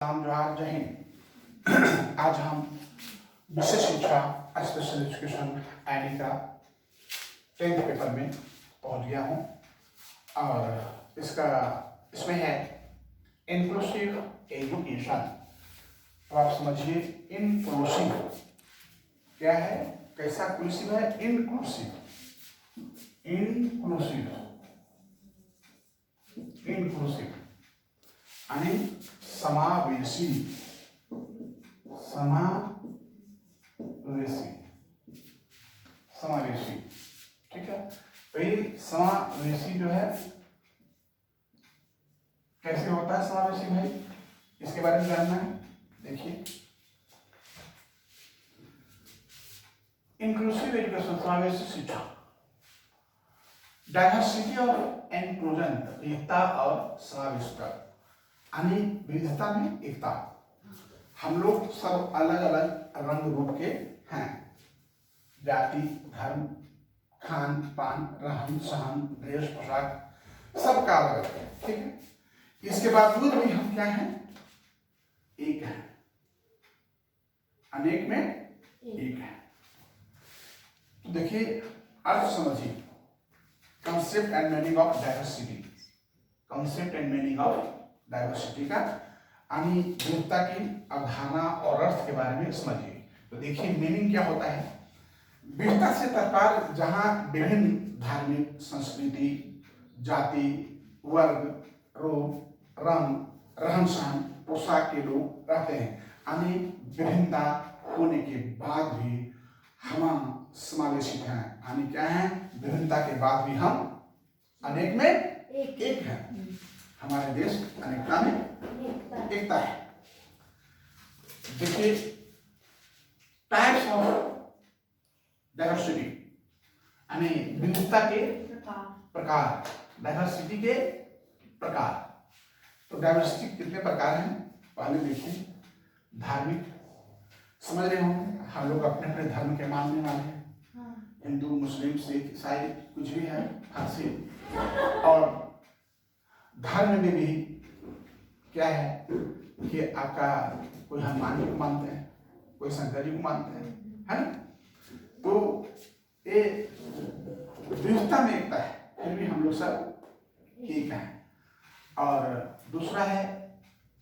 राम जोहार जय हिंद। आज हम विशेष शिक्षा स्पेशल एजुकेशन आईडी का 10th पेपर में पहुंच गया हूं और इसमें है इंक्लूसिव एजुकेशन। तो आप समझिए इंक्लूसिव क्या है, कैसा इंक्लूसिव है। इंक्लूसिव इंक्लूसिव इंक्लूसिव यानी समावेशी समावेशी समावेशी। ठीक है, तो ये समावेशी जो है कैसे होता है समावेशी भाई, इसके बारे में जानना है। देखिए इंक्लूसिव एजुकेशन समावेशी शिक्षा, डाइवर्सिटी और इंक्लूजन एकता और समावेशिता यानी विविधता में एकता। हम लोग सब अलग अलग रंग रूप के हैं, जाति धर्म खान पान रहन सहन ड्रेस पोशाक सबका अलग है। ठीक है, इसके बावजूद भी हम क्या हैं, एक है, अनेक में एक है। तो देखिए अर्थ समझिए, concept and meaning of diversity. Concept and meaning of diversity का यानी विविधता की अवधारणा और अर्थ के बारे में समझिए। तो देखिए मीनिंग क्या होता है। विविधता से तात्पर्य जहाँ विभिन्न धार्मिक संस्कृति जाति वर्ग रूप रंग रहन सहन पोशाक के लोग रहते हैं, यानी विभिन्नता होने के बाद भी हम समावेशित हैं। यानी क्या है, विभिन्नता के बाद भी हम अनेक में एक हैं। हमारे देश अनेकता में एकता है। देखिए टाइप्स ऑफ डाइवर्सिटी यानी विविधता के प्रकार, डाइवर्सिटी के प्रकार। तो डाइवर्सिटी कितने प्रकार हैं पहले देखिए। धार्मिक समझ रहे होंगे, हम लोग अपने अपने धर्म के मानने वाले हैं, हिंदू मुस्लिम सिख ईसाई कुछ भी है फारसी। और धर्म में भी क्या है कि आपका कोई हनुमान जी को मानते हैं, कोई शंकर जी को मानते हैं, है ना। तो ये विविधता में एकता है, फिर भी हम लोग सब एक हैं। और दूसरा है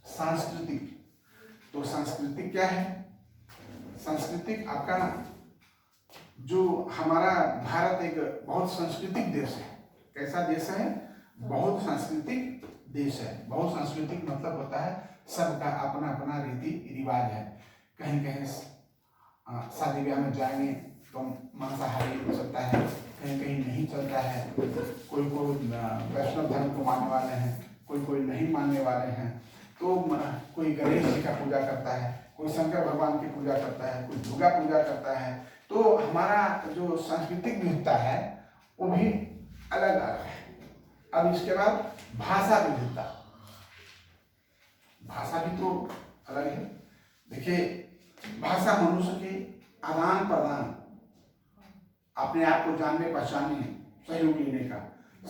सांस्कृतिक। तो सांस्कृतिक क्या है, सांस्कृतिक आपका जो हमारा भारत एक बहुत सांस्कृतिक देश है। कैसा देश है, बहुत सांस्कृतिक देश है। बहुत सांस्कृतिक मतलब होता है सबका अपना अपना रीति रिवाज है। कहीं कहीं शादी ब्याह में जाएंगे तो मांसाहारी चलता है, कहीं कहीं नहीं चलता है। कोई कोई वैष्णव धर्म को मानने वाले हैं, कोई कोई नहीं मानने वाले हैं। तो कोई गणेश जी का पूजा करता है, कोई शंकर भगवान की पूजा करता है, कोई दुर्गा पूजा करता है। तो हमारा जो सांस्कृतिक विविधता है वो भी अलग अलग है। अब इसके बाद भाषा विविधता, भाषा भी तो अलग है। देखिए भाषा मनुष्य के आदान प्रदान, अपने आप को जानने पहचानने सहयोग लेने का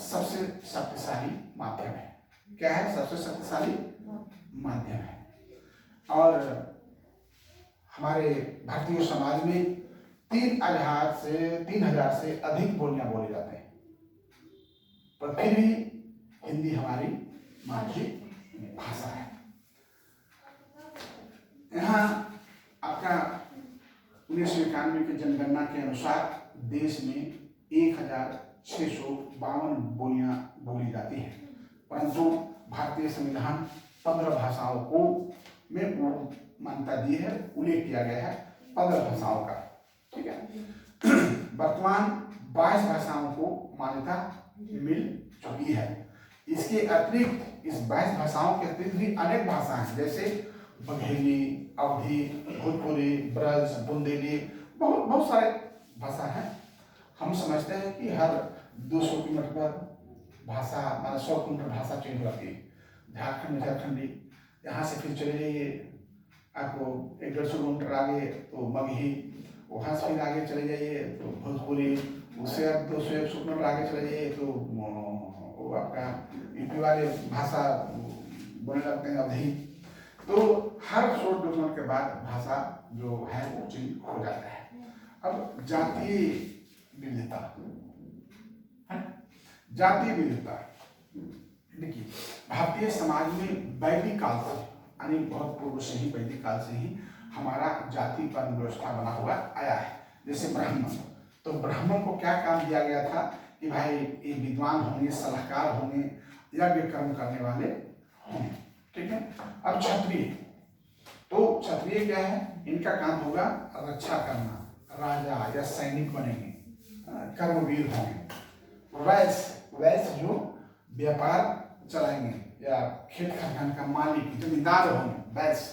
सबसे शक्तिशाली माध्यम है। क्या है, सबसे शक्तिशाली माध्यम है। और हमारे भारतीय समाज में 3000 से अधिक बोलियां बोली जाते हैं, पर फिर भी हिंदी हमारी मातृभाषा है। यहाँ आपका 1991 की जनगणना के अनुसार देश में 1652 बोलियां बोली जाती है, परंतु भारतीय संविधान 15 भाषाओं को में मान्यता दी है, उल्लेख किया गया है 15 भाषाओं का। ठीक है, वर्तमान 22 भाषाओं को मान्यता मिल चुकी है। इसके अतिरिक्त इस 22 भाषाओं के अतिरिक्त भी अनेक भाषाएं हैं, जैसे बघेली अवधी भोजपुरी ब्रज बुंदेली, बहुत सारे भाषा हैं। हम समझते हैं कि हर 200 किलोमीटर पर भाषा, मतलब 100 किलोमीटर भाषा चेंज होती है। झारखंड में झारखंडी, यहाँ से फिर चले जाइए आपको 150 किलोमीटर आगे तो मगही, वहाँ से फिर आगे चले जाइए तो भोजपुरी, उससे अब 200-100 किलोमीटर आगे चले जाइए तो वो आपका यूपी वाले भाषा बोलने लगते हैं अवधी। तो हर शोध डोजन के बाद भाषा जो है वो चेंज हो जाता है। अब जातीय विविधता है, जातीय विविधता देखिए भारतीय समाज में वैदिक काल से यानी बहुत पूर्व से ही, वैदिक काल से ही हमारा जातिपन व्यवस्था बना हुआ आया है। जैसे ब्राह्मण, तो ब्राह्मण को क्या काम दिया गया था कि भाई ये विद्वान होंगे, सलाहकार होंगे, यज्ञ कर्म करने वाले होंगे, ठीक है। अब क्षत्रिय, तो क्षत्रिय क्या है, इनका काम होगा रक्षा करना, राजा या सैनिक बनेंगे, कर्मवीर होंगे। वैश्य, वैश्य जो व्यापार चलाएंगे या खेत खलिहान का मालिक जमींदार होंगे वैश्य।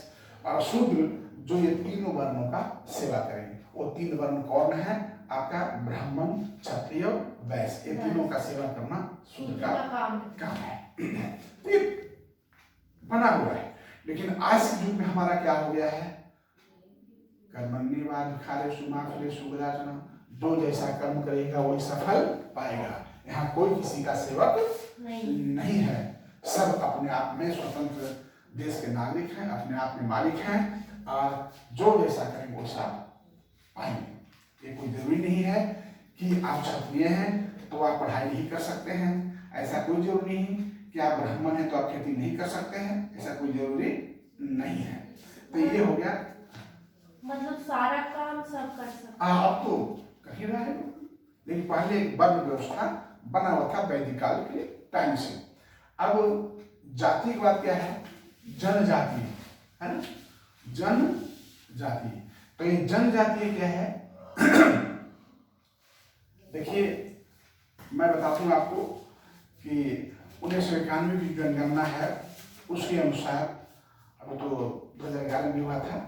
और शूद्र जो ये तीनों वर्णों का सेवा करेंगे। वो तीन वर्ण कौन है आपका, ब्राह्मण, क्षत्रिय, वैश्य, ये तीनों का सेवा करना शूद्र का काम है। तो ये बना हुआ है। लेकिन आज के युग में हमारा क्या हो गया है, कर्मण्येवाधिकारस्ते खाले सुमाखले सुगदाचना, जो जैसा कर्म करेगा वही सफल पाएगा। यहाँ कोई किसी का सेवक नहीं है, सब अपने आप में स्वतंत्र देश के नागरिक हैं, अपने आप में मालिक हैं, और जो जैसा करेंगे वैसा पाएंगे। ये कोई जरूरी नहीं है कि आप क्षत्रिय हैं तो आप पढ़ाई नहीं कर सकते हैं, ऐसा कोई जरूरी नहीं कि आप ब्राह्मण हैं तो आप खेती नहीं कर सकते हैं, ऐसा कोई जरूरी नहीं है। तो ये हो गया, मतलब सारा काम सब कर सकते हैं। अब तो कर ही रहा है, लेकिन पहले एक वर्ण व्यवस्था बना हुआ था वैदिक काल के टाइम से। अब जाति की बात क्या है, जनजाति है ना, जनजाति। तो ये जनजाति क्या है देखिए मैं बताता हूँ आपको कि 1991 की जनगणना है, उसके अनुसार, अब तो 2011 में हुआ था,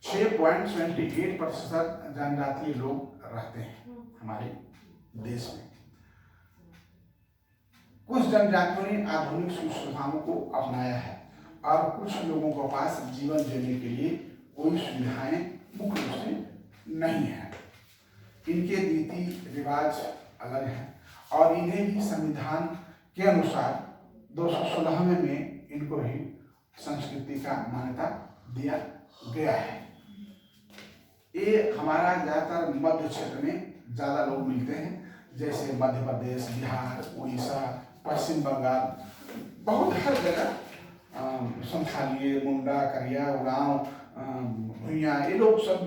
6.78% जनजातीय लोग रहते हैं हमारे देश में। कुछ जनजातियों ने आधुनिक सुख सुविधाओं को अपनाया है और कुछ लोगों के पास जीवन जीने के लिए कोई सुविधाएं मुख्य रूप से नहीं है। इनके रीति रिवाज अलग हैं और इन्हें भी संविधान के अनुसार 216वें में इनको ही संस्कृति का मान्यता दिया गया है। ये हमारा ज्यादातर मध्य क्षेत्र में ज्यादा लोग मिलते हैं, जैसे मध्य प्रदेश, बिहार, उड़ीसा, पश्चिम बंगाल, बहुत हर जगह संथाली, मुंडा, करिया, उरांव, भुइयाँ, ये लोग सब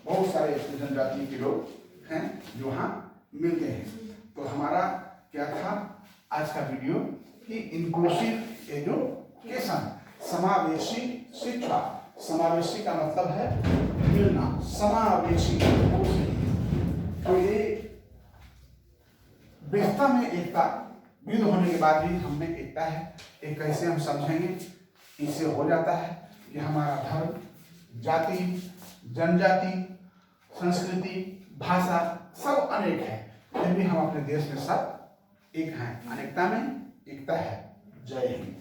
बहुत सारे जनजाति के लोग हैं जो वहाँ मिलते हैं। तो हमारा क्या था आज का वीडियो कि इंक्लूसिव एजुकेशन, समावेशी शिक्षा। समावेशी का मतलब है मिलना, समावेशी। तो ये विविधता में एकता, विविध होने के बाद भी हमने एकता है, एक कैसे हम समझेंगे, इससे हो जाता है कि हमारा धर्म, जाति, जनजाति, संस्कृति, भाषा सब अनेक है, फिर भी हम अपने देश में सब एक हैं, अनेकता में एकता है। जय हिंद।